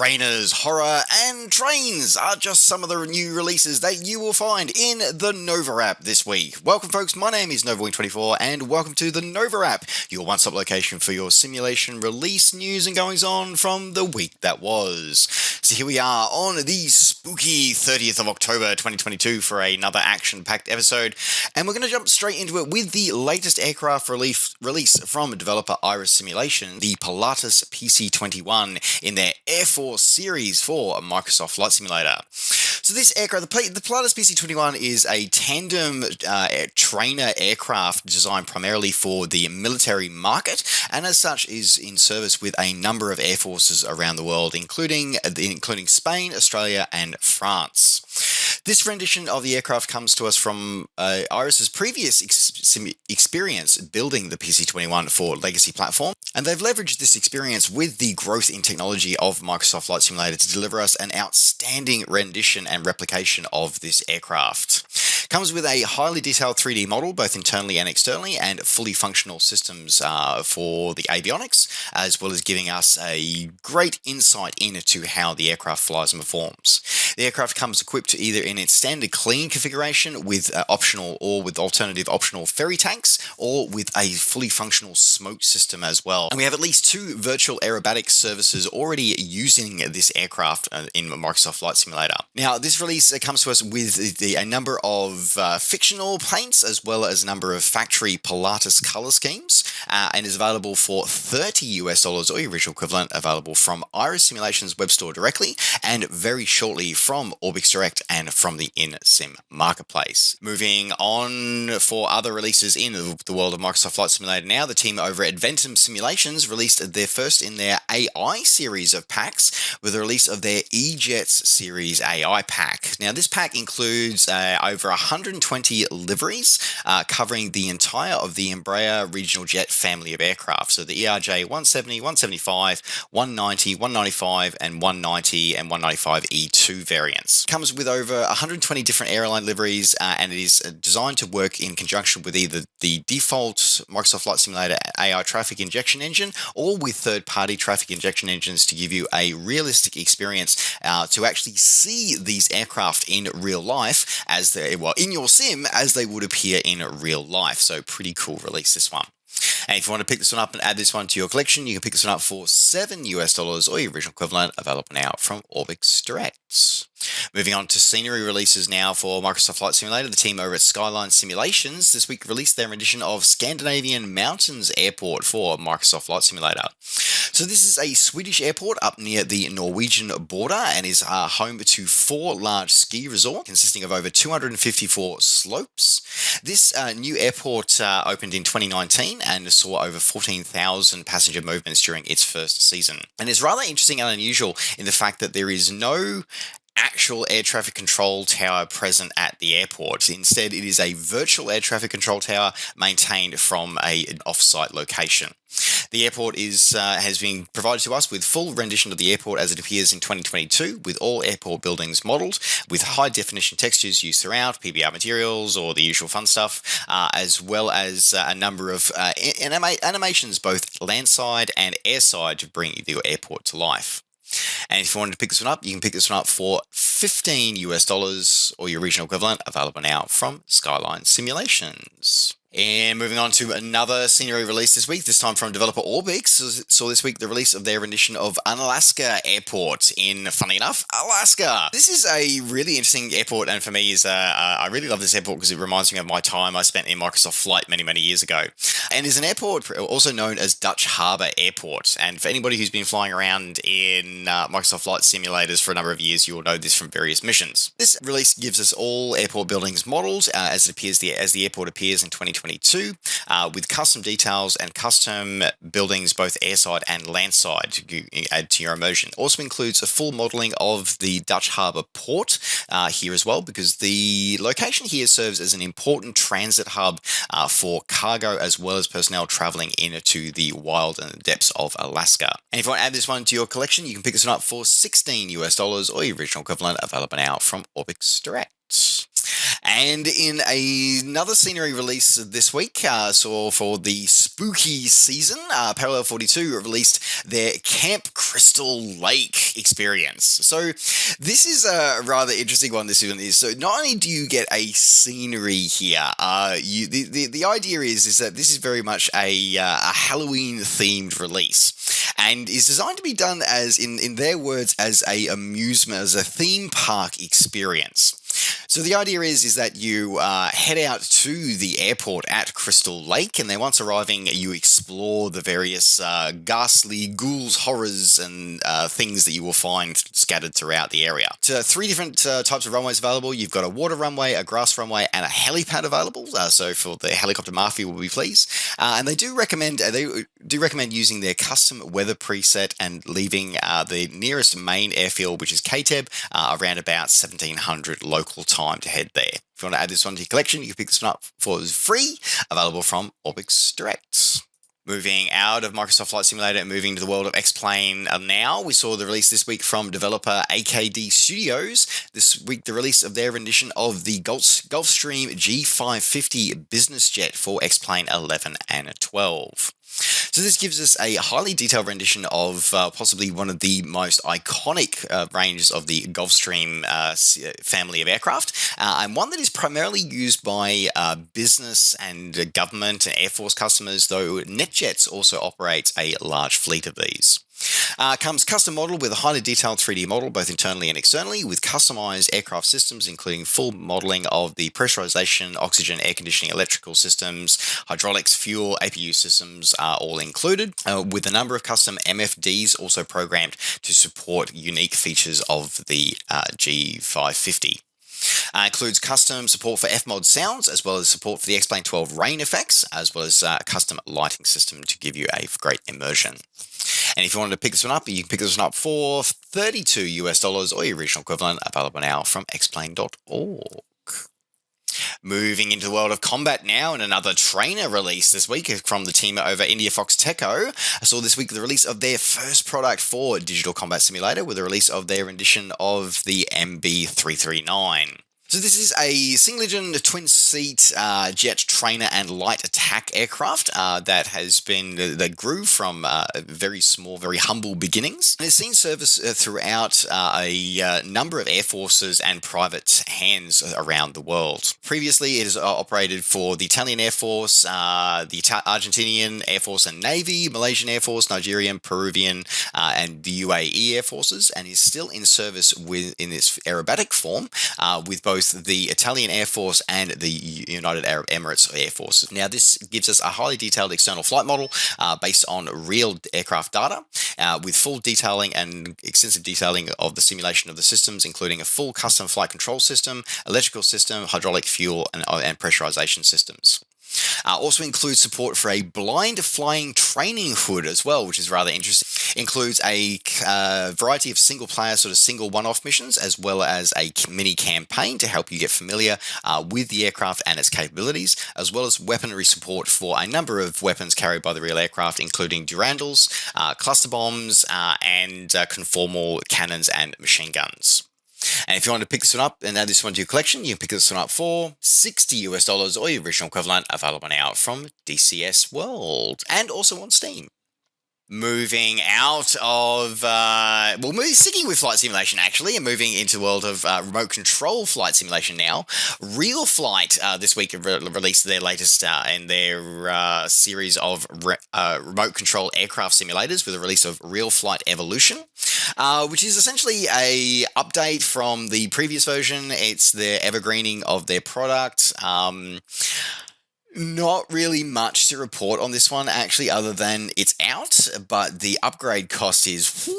Trainers, horror, and trains are just some of the new releases that you will find in the NovaWrap this week. Welcome folks, my name is NovaWing24 and welcome to the NovaWrap, your one-stop location for your simulation release news and goings on from the week that was. So here we are on the spooky 30th of October 2022 for another action-packed episode, and we're going to jump straight into it with the latest aircraft release from developer Iris Simulation, the Pilatus PC-21 in their Air Force series for Microsoft Flight Simulator. So this aircraft, the Pilatus PC-21 is a tandem trainer aircraft designed primarily for the military market, and as such is in service with a number of air forces around the world, including Spain, Australia, and France. This rendition of the aircraft comes to us from Iris's previous experience building the PC-21 for legacy platform, and they've leveraged this experience with the growth in technology of Microsoft Flight Simulator to deliver us an outstanding rendition and replication of this aircraft. Comes with a highly detailed 3D model, both internally and externally, and fully functional systems for the avionics, as well as giving us a great insight into how the aircraft flies and performs. The aircraft comes equipped either in its standard clean configuration with optional or with alternative optional ferry tanks, or with a fully functional smoke system as well. And we have at least 2 virtual aerobatic services already using this aircraft in Microsoft Flight Simulator. Now, this release comes to us with a number of fictional paints, as well as a number of factory Pilatus color schemes, and is available for $30 or your original equivalent, available from Iris Simulation's web store directly, and very shortly from Orbix Direct and from the InSim marketplace. Moving on for other releases in the world of Microsoft Flight Simulator now, the team over at Ventum Simulations released their first in their AI series of packs with the release of their E-Jets series AI pack. Now, this pack includes over 120 liveries covering the entire of the Embraer regional jet family of aircraft. So the ERJ 170, 175, 190, 195, and 190 and 195 E2 variants. Comes with over 120 different airline liveries, and it is designed to work in conjunction with either the default Microsoft Flight Simulator AI traffic injection engine or with third-party traffic injection engines to give you a realistic experience to actually see these aircraft in real life in your sim as they would appear in real life. So pretty cool release, this one. And if you want to pick this one up and add this one to your collection, you can pick this one up for $7 or your original equivalent, available now from Orbix Direct. Moving on to scenery releases now for Microsoft Flight Simulator, the team over at Skyline Simulations this week released their edition of Scandinavian Mountains Airport for Microsoft Flight Simulator. So this is a Swedish airport up near the Norwegian border and is home to 4 large ski resorts consisting of over 254 slopes. This new airport opened in 2019 and saw over 14,000 passenger movements during its first season. And it's rather interesting and unusual in the fact that there is no actual air traffic control tower present at the airport. Instead, it is a virtual air traffic control tower maintained from an off-site location. The airport has been provided to us with full rendition of the airport as it appears in 2022, with all airport buildings modelled with high-definition textures used throughout, PBR materials, or the usual fun stuff, as well as a number of animations, both landside and airside, to bring the airport to life. And if you wanted to pick this one up, you can pick this one up for $15 or your regional equivalent, available now from Skyline Simulations. And moving on to another scenery release this week, this time from developer Orbix, saw this week the release of their rendition of Unalaska Airport in, funny enough, Alaska. This is a really interesting airport, and for me, I really love this airport because it reminds me of my time I spent in Microsoft Flight many, many years ago. And is an airport also known as Dutch Harbour Airport. And for anybody who's been flying around in Microsoft Flight Simulators for a number of years, you will know this from various missions. This release gives us all airport buildings modelled as the airport appears in 2022, with custom details and custom buildings both airside and landside to add to your immersion. Also includes a full modelling of the Dutch Harbour port here as well, because the location here serves as an important transit hub for cargo as well as personnel travelling into the wild and the depths of Alaska. And if you want to add this one to your collection, you can pick this one up for $16 or your original equivalent, available now from Orbix Direct. And in another scenery release this week, so for the spooky season, Parallel 42 released their Camp Crystal Lake experience. So this is a rather interesting one. This one is, so not only do you get a scenery here, the idea is that this is very much a Halloween themed release, and is designed to be done as, in their words, as a theme park experience. So the idea is that you head out to the airport at Crystal Lake, and then once arriving, you explore the various ghastly ghouls, horrors, and things that you will find scattered throughout the area. So 3 different types of runways available. You've got a water runway, a grass runway, and a helipad available. So for the helicopter mafia will be pleased. And they do recommend using their custom weather preset and leaving the nearest main airfield, which is KTEB, around about 1700 local time to head there. If you want to add this one to your collection, you can pick this one up for free, available from Orbix Direct. Moving out of Microsoft Flight Simulator and moving to the world of X-Plane now, we saw the release this week from developer AKD Studios. This week, the release of their rendition of the Gulfstream G550 business jet for X-Plane 11 and 12. So this gives us a highly detailed rendition of possibly one of the most iconic ranges of the Gulfstream family of aircraft, and one that is primarily used by business and government and Air Force customers, though NetJets also operates a large fleet of these. Comes custom model with a highly detailed 3D model, both internally and externally, with customized aircraft systems, including full modeling of the pressurization, oxygen, air conditioning, electrical systems, hydraulics, fuel, APU systems are all included, with a number of custom MFDs also programmed to support unique features of the G550. Includes custom support for FMOD sounds, as well as support for the X-Plane 12 rain effects, as well as a custom lighting system to give you a great immersion. And if you wanted to pick this one up, you can pick this one up for $32 or your regional equivalent, available now from xplane.org. Moving into the world of combat now, and another trainer release this week from the team over India Fox Techo. I saw this week the release of their first product for Digital Combat Simulator, with the release of their rendition of the MB339. So this is a single-engine, twin-seat jet trainer and light attack aircraft that grew from very small, very humble beginnings, and has seen service throughout a number of air forces and private hands around the world. Previously, it has operated for the Italian Air Force, the Argentinian Air Force and Navy, Malaysian Air Force, Nigerian, Peruvian, and the UAE Air Forces, and is still in service in its aerobatic form with both the Italian Air Force and the United Arab Emirates Air Forces. Now, this gives us a highly detailed external flight model based on real aircraft data, with full detailing and extensive detailing of the simulation of the systems, including a full custom flight control system, electrical system, hydraulic, fuel, and pressurization systems. Also includes support for a blind flying training hood as well, which is rather interesting. Includes a variety of single-player, single one-off missions, as well as a mini campaign to help you get familiar with the aircraft and its capabilities, as well as weaponry support for a number of weapons carried by the real aircraft, including Durandals, cluster bombs, and conformal cannons and machine guns. And if you want to pick this one up and add this one to your collection, you can pick this one up for $60 or your original equivalent, available now from DCS World and also on Steam. Moving out of, sticking with flight simulation actually, and moving into the world of remote control flight simulation now. Real Flight this week released their latest in their series of remote control aircraft simulators with the release of Real Flight Evolution, which is essentially a update from the previous version. It's the evergreening of their product. Not really much to report on this one, actually, other than it's out, but the upgrade cost is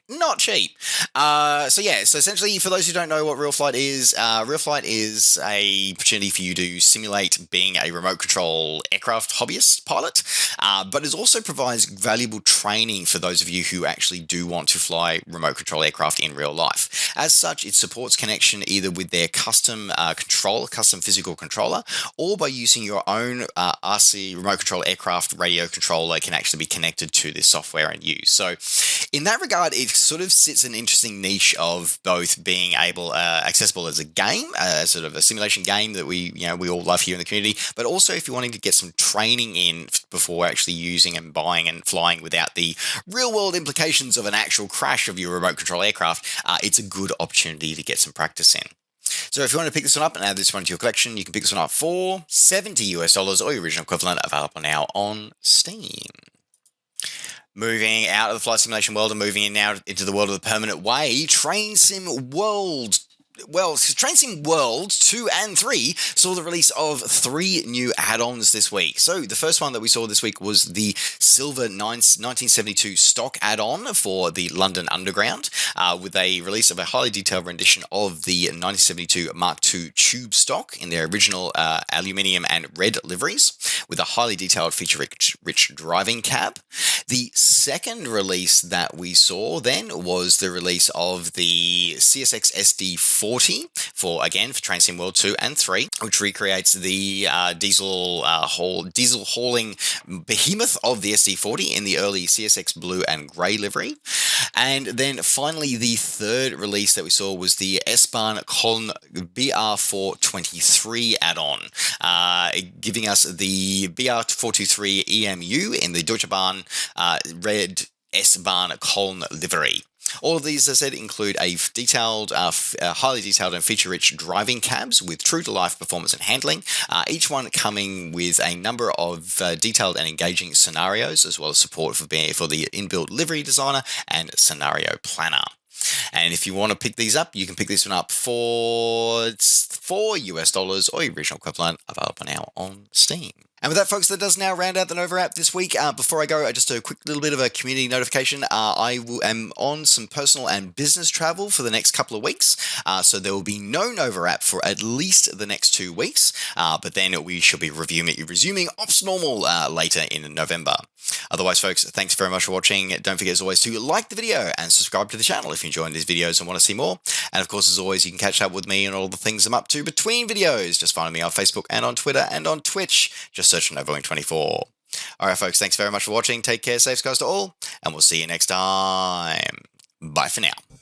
not cheap. So essentially, for those who don't know what Real Flight is a opportunity for you to simulate being a remote control aircraft hobbyist pilot, but it also provides valuable training for those of you who actually do want to fly remote control aircraft in real life. As such, it supports connection either with their custom custom physical controller, or by using your own RC remote control aircraft radio controller can actually be connected to this software and use. So in that regard, it sort of sits an interesting niche of both being able accessible as a game, sort of a simulation game that we all love here in the community, but also if you're wanting to get some training in before actually using and buying and flying without the real world implications of an actual crash of your remote control aircraft, it's a good opportunity to get some practice in. So if you want to pick this one up and add this one to your collection, you can pick this one up for $70 or your original equivalent, available now on Steam. Moving out of the flight simulation world and moving in now into the world of the permanent way, Train Sim World 2 and 3 saw the release of 3 new add-ons this week. So the first one that we saw this week was the Silver 1972 stock add-on for the London Underground, with a release of a highly detailed rendition of the 1972 Mark II tube stock in their original aluminium and red liveries, with a highly detailed feature-rich driving cab. The second release that we saw then was the release of the CSX SD40 for Train Sim World 2 and 3, which recreates the diesel hauling behemoth of the SD40 in the early CSX blue and grey livery. And then finally, the third release that we saw was the S-Bahn Köln BR 423 add-on, giving us the BR 423 EMU in the Deutsche Bahn red S-Bahn Köln livery. All of these, as I said, include a highly detailed and feature-rich driving cabs with true-to-life performance and handling, each one coming with a number of detailed and engaging scenarios, as well as support for the inbuilt livery designer and scenario planner. And if you want to pick these up, you can pick this one up for $4 or your original equivalent, available now on Steam. And with that, folks, that does now round out the NovaWrap this week. Before I go, just a quick little bit of a community notification. I am on some personal and business travel for the next couple of weeks, so there will be no NovaWrap for at least the next 2 weeks, but then we shall be resuming ops normal later in November. Otherwise, folks, thanks very much for watching. Don't forget, as always, to like the video and subscribe to the channel if you're enjoying these videos and want to see more. And of course, as always, you can catch up with me and all the things I'm up to between videos. Just find me on Facebook and on Twitter and on Twitch. Just search for NovaWrap24. All right, folks, thanks very much for watching. Take care, safe skies to all, and we'll see you next time. Bye for now.